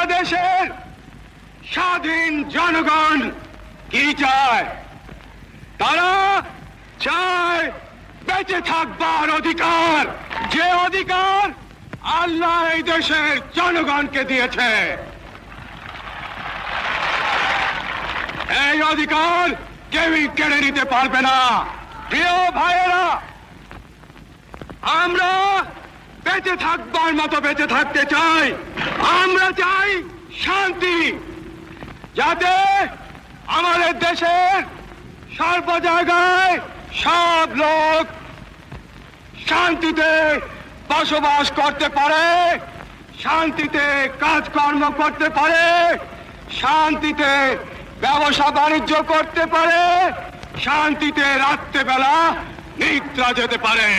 বাংলাদেশের স্বাধীন জনগণ কি চায়? তারা চায় বেঁচে থাকবার অধিকার, যে অধিকার আল্লাহ এই দেশের জনগণকে দিয়েছে। এই অধিকার কেউই কেড়ে নিতে পারবে না। প্রিয় ভাইয়েরা, আমরা বেঁচে থাকবার মতো বেঁচে থাকতে চাই। আমরা চাই শান্তি, যাতে আমাদের দেশের সর্ব জায়গায় সব লোক শান্তিতে বসবাস করতে পারে, শান্তিতে কাজকর্ম করতে পারে, শান্তিতে ব্যবসা বাণিজ্য করতে পারে, শান্তিতে রাত্রেবেলা নিদ্রা যেতে পারে।